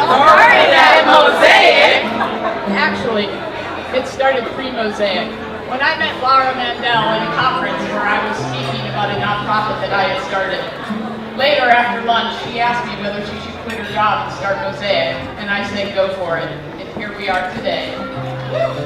started at Mosaic. Actually, it started pre-Mosaic. When I met Laura Mandel at a conference where I was speaking about a nonprofit that I had started. Later, after lunch, she asked me whether she should quit her job and start Mosaic, and I said go for it, and here we are today.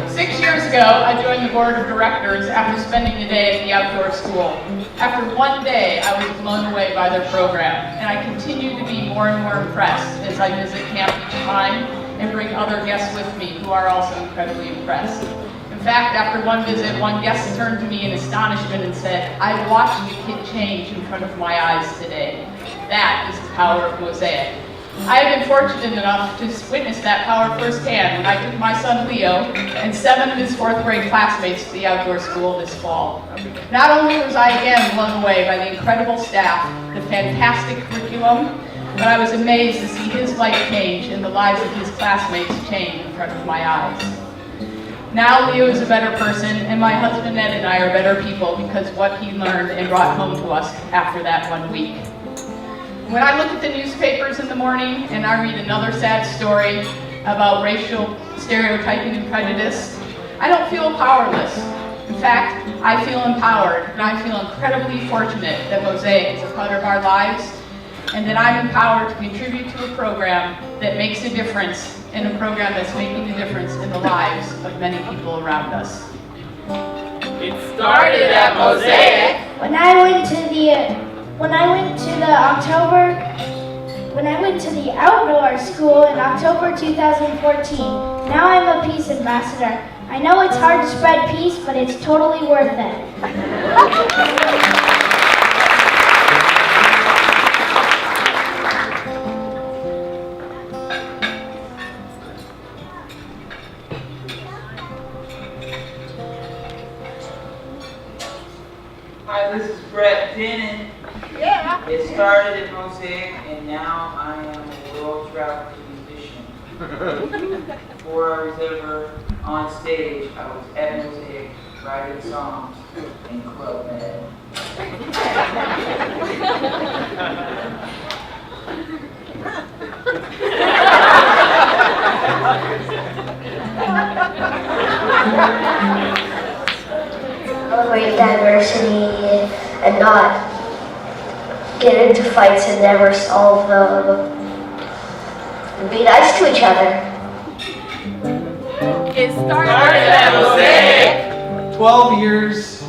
6 years ago, I joined the board of directors after spending the day at the outdoor school. After one day, I was blown away by their program, and I continue to be more and more impressed as I visit camp each time and bring other guests with me who are also incredibly impressed. In fact, after one visit, one guest turned to me in astonishment and said, "I watched the kid change in front of my eyes today." That is the power of Mosaic. I have been fortunate enough to witness that power firsthand when I took my son Leo and 7 of his 4th grade classmates to the outdoor school this fall. Not only was I again blown away by the incredible staff, the fantastic curriculum, but I was amazed to see his life change and the lives of his classmates change in front of my eyes. Now Leo is a better person, and my husband Ned and I are better people because of what he learned and brought home to us after that 1 week. When I look at the newspapers in the morning and I read another sad story about racial stereotyping and prejudice, I don't feel powerless. In fact, I feel empowered, and I feel incredibly fortunate that Mosaic is a part of our lives, and that I'm empowered to contribute to a program that makes a difference, and a program that's making a difference in the lives of many people around us. It started at Mosaic. When I went to the outdoor school in October 2014, now I'm a peace ambassador. I know it's hard to spread peace, but it's totally worth it. Hi, this is Brett Denon. Yeah. It started at Mosaic, and now I am a world-traveling musician. Before I was ever on stage, I was at Mosaic writing songs in Club Med. Celebrate diversity and not get into fights and never solve them. And be nice to each other. It started at Mosaic. 12 years,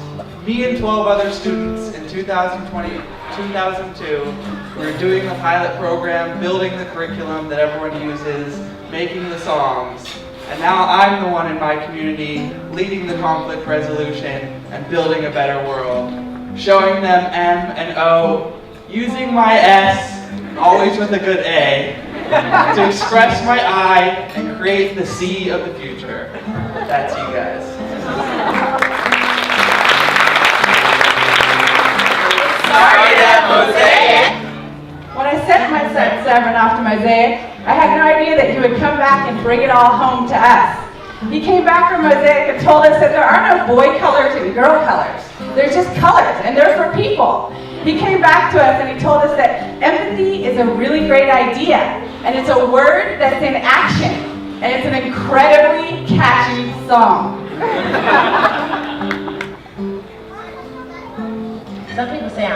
me and 12 other students in 2002 were doing the pilot program, building the curriculum that everyone uses, making the songs. And now I'm the one in my community leading the conflict resolution and building a better world. Showing them M and O, using my S, always with a good A, to express my I and create the C of the future. That's you guys. Started at Mosaic. When I sent my son Severin off to Mosaic, I had no idea that he would come back and bring it all home to us. He came back from Mosaic and told us that there are no boy colors and girl colors. There's just colors, and they're for people. He came back to us and he told us that empathy is a really great idea, and it's a word that's in action, and it's an incredibly catchy song. Some people say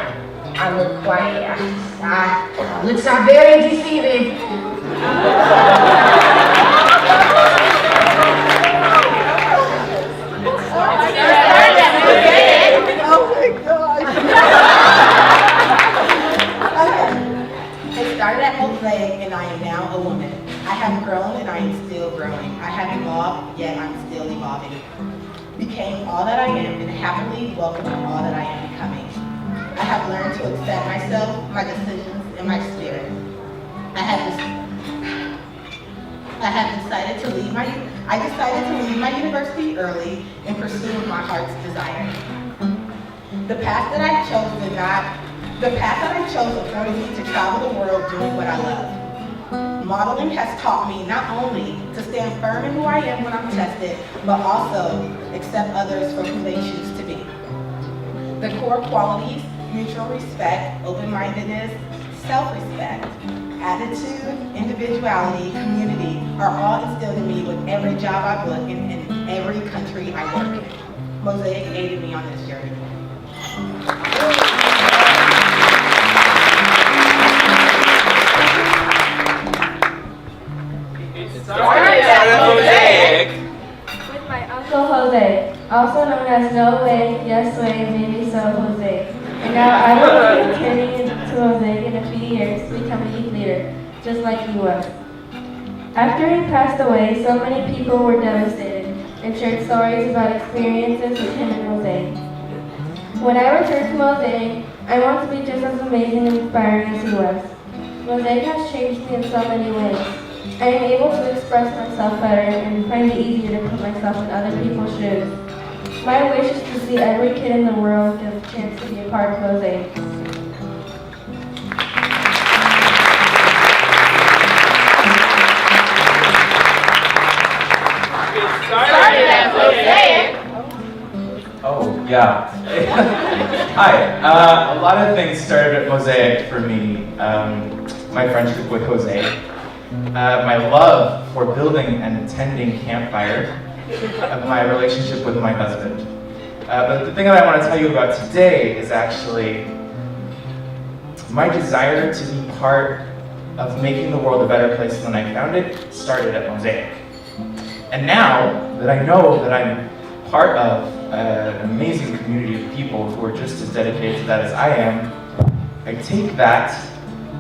I look quiet. Looks are very deceiving. Oh my gosh. It started at Mosaic, and I am now a woman. I have grown, and I am still growing. I have evolved, yet I'm still evolving. Became all that I am, and happily welcome all that I am becoming. I have learned to accept myself, my decisions, and my spirit. I decided to leave my university early in pursuit of my heart's desire. The path that I chose afforded me to travel the world doing what I love. Modeling has taught me not only to stand firm in who I am when I'm tested, but also accept others for who they choose to be. The core qualities: mutual respect, open-mindedness, self-respect, attitude, individuality, community are all instilled in me with every job I book and in every country I work in. Mosaic aided me on this journey. Started at Mosaic. With my Uncle Jose, also known as No Way, Yes Way, Maybe So Jose. And now I will be turning into Mosaic in a few years to become a youth leader, just like he was. After he passed away, so many people were devastated and shared stories about experiences with him in Mosaic. When I return to Mosaic, I want to be just as amazing and inspiring as he was. Mosaic has changed me in so many ways. I am able to express myself better and find it easier to put myself in other people's shoes. My wish is to see every kid in the world get a chance to be a part of Mosaic. Started at Mosaic. Oh, yeah. Hi. A lot of things started at Mosaic for me. My friendship with Jose, my love for building and attending campfire, my relationship with my husband. But the thing that I want to tell you about today is actually my desire to be part of making the world a better place than I found it started at Mosaic. And now that I know that I'm part of an amazing community of people who are just as dedicated to that as I am, I take that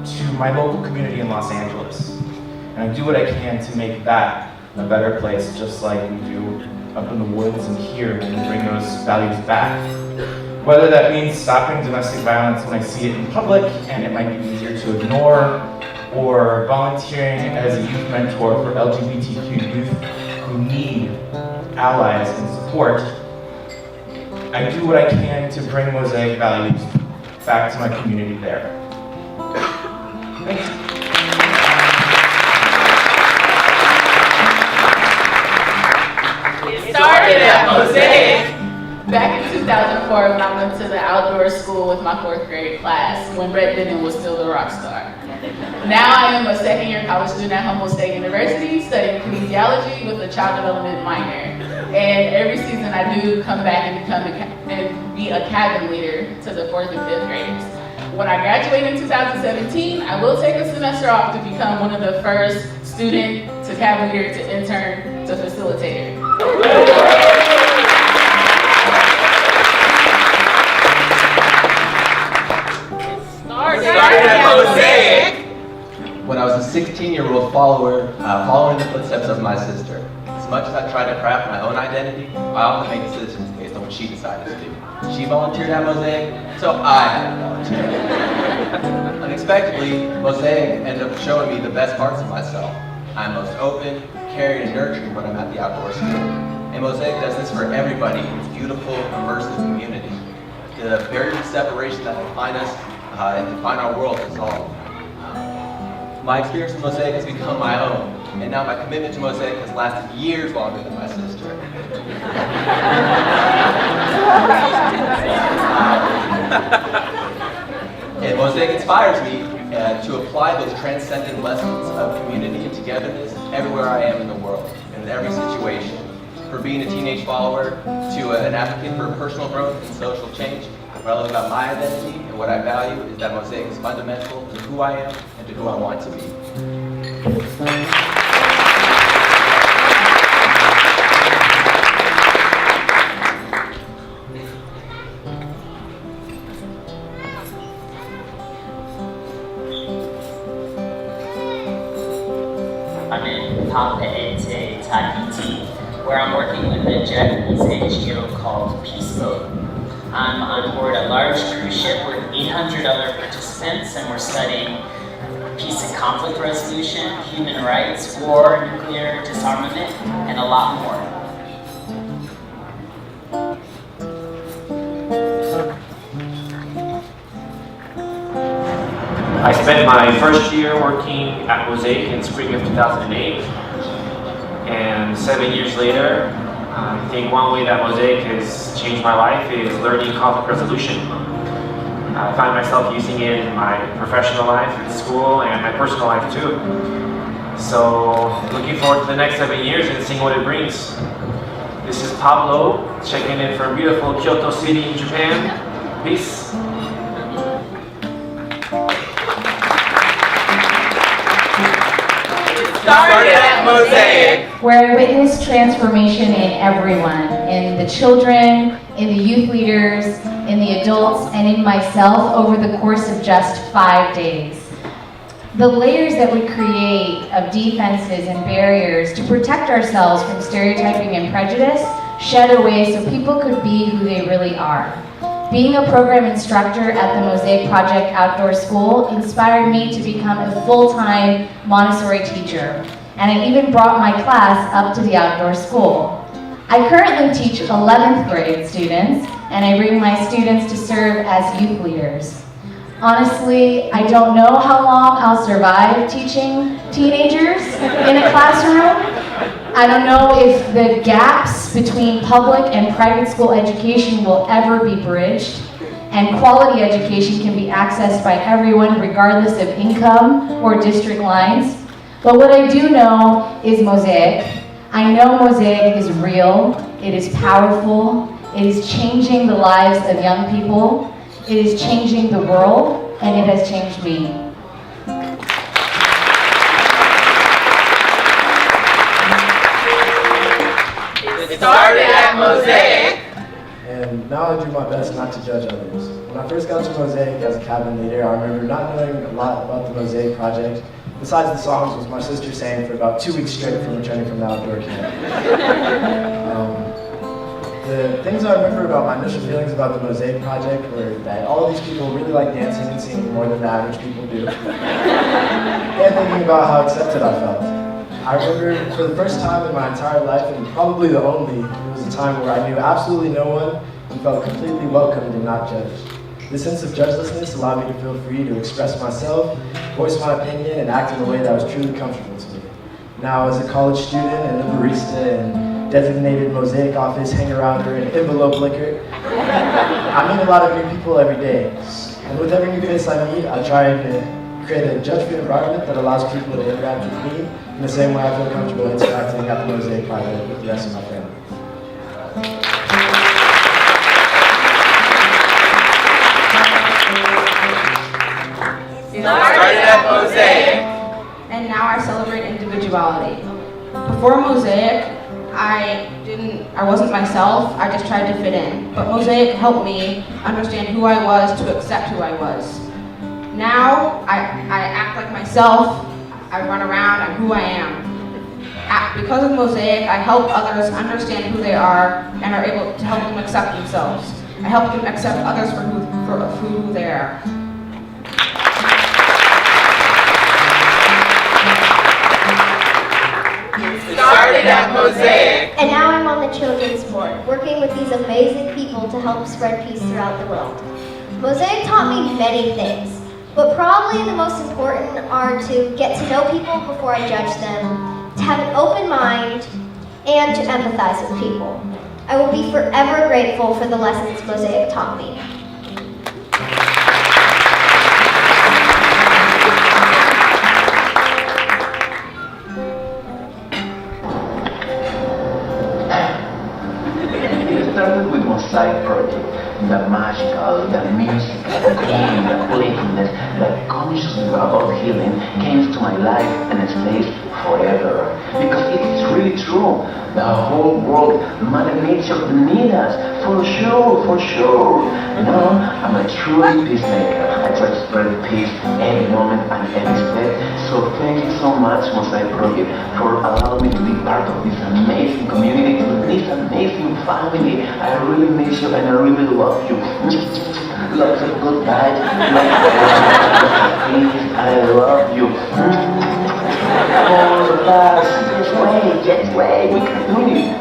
to my local community in Los Angeles. And I do what I can to make that a better place, just like we do up in the woods and here when we bring those values back. Whether that means stopping domestic violence when I see it in public and it might be easier to ignore, or volunteering as a youth mentor for LGBTQ youth who need allies and support, I do what I can to bring Mosaic values back to my community there. Thank you. Started at Mosaic. Back in 2004, when I went to the outdoor school with my 4th grade class, when Brett Denton was still the rock star. Now I am a second-year college student at Mosaic University, studying kinesiology with a child development minor. And every season I do come back and be a cabin leader to the 4th and 5th graders. When I graduate in 2017, I will take a semester off to become one of the first student to cabin leader to intern to facilitator. Started at Mosaic. When I was a 16-year-old follower, following the footsteps of my sister. As much as I tried to craft my own identity, I often made decisions based on what she decided to do. She volunteered at Mosaic, so I had to volunteer. Unexpectedly, Mosaic ended up showing me the best parts of myself. I'm most open, caring, and nurturing when I'm at the outdoor school. And Mosaic does this for everybody in its beautiful, immersive community. The barriers of separation that define us and define our world dissolve. My experience with Mosaic has become my own, and now my commitment to Mosaic has lasted years longer than my sister. And Mosaic inspires me to apply those transcendent lessons of community and togetherness everywhere I am in the world, and in every situation. For being a teenage follower to an advocate for personal growth and social change, what I love about my identity and what I value is that Mosaic is fundamental to who I am and to who I want to be. I'm in Papeete, Tahiti, where I'm working with a Japanese NGO called Peace Boat. I'm on board a large cruise ship with 800 other participants, and we're studying peace and conflict resolution, human rights, war, nuclear disarmament, and a lot more. I spent my first year working at Mosaic in spring of 2008, and 7 years later, I think one way that Mosaic has changed my life is learning conflict resolution. I find myself using it in my professional life, in school, and my personal life too. So, looking forward to the next 7 years and seeing what it brings. This is Pablo, checking in from beautiful Kyoto City in Japan. Peace. Started at Mosaic, where I witnessed transformation in everyone, in the children, in the youth leaders, in the adults, and in myself over the course of just 5 days. The layers that we create of defenses and barriers to protect ourselves from stereotyping and prejudice shed away so people could be who they really are. Being a program instructor at the Mosaic Project Outdoor School inspired me to become a full-time Montessori teacher, and I even brought my class up to the outdoor school. I currently teach 11th grade students, and I bring my students to serve as youth leaders. Honestly, I don't know how long I'll survive teaching teenagers in a classroom. I don't know if the gaps between public and private school education will ever be bridged, and quality education can be accessed by everyone regardless of income or district lines. But what I do know is Mosaic. I know Mosaic is real, it is powerful, it is changing the lives of young people, it is changing the world, and it has changed me. started at Mosaic, and now I do my best not to judge others. When I first got to Mosaic as a cabin leader, I remember not knowing a lot about the Mosaic Project. Besides the songs, was my sister sang for about 2 weeks straight from returning from the outdoor camp. The things I remember about my initial feelings about the Mosaic Project were that all of these people really like dancing and singing more than the average people do. And thinking about how accepted I felt. I remember for the first time in my entire life, and probably the only, it was a time where I knew absolutely no one and felt completely welcomed and not judged. This sense of judgelessness allowed me to feel free to express myself, voice my opinion, and act in a way that was truly comfortable to me. Now, as a college student and a barista and designated Mosaic office hanger-outer and envelope licker, I meet a lot of new people every day. And with every new face I meet, I try to create a judge-free environment that allows people to interact with me in the same way I feel comfortable interacting at the Mosaic Project with the rest of my family. started at Mosaic, and now I celebrate individuality. Before Mosaic, I wasn't myself, I just tried to fit in. But Mosaic helped me understand who I was to accept who I was. Now, I act like myself, I run around, I'm who I am. Because of Mosaic, I help others understand who they are and are able to help them accept themselves. I help them accept others for who they are. started at Mosaic, And now I'm on the children's board, working with these amazing people to help spread peace throughout the world. Mosaic taught me many things, but probably the most important are to get to know people before I judge them, to have an open mind, and to empathize with people. I will be forever grateful for the lessons Mosaic taught me. With Mosaic Project, the magical, the music, the game, the playfulness, the consciousness about healing came to my life and stays forever. Because it is really true. The whole world, Mother Nature needs us, for sure, for sure. You know, I'm a truly peacemaker. I try to spread peace any moment and any step. So thank you so much, Mosaic Project, for allowing me to be part of this amazing community, this amazing family. I really miss you and I really love you. Lots of good vibes, please, I love you. All of us, just wait, we can do it.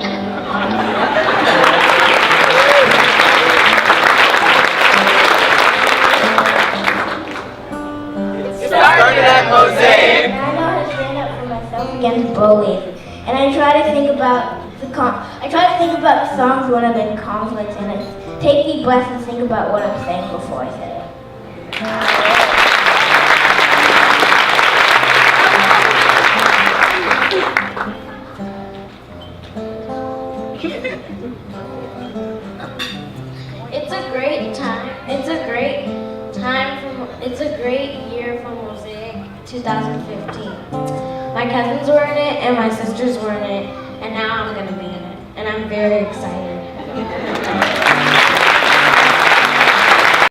started at Mosaic, I know how to stand up for myself against bullying, and I try to think about the songs when I'm in conflict, and I take deep breaths and think about what I'm saying before I say it. It's a great time. It's a great year for Mosaic 2015. My cousins were in it and my sisters were in it, and now I'm going to be in it, and I'm very excited.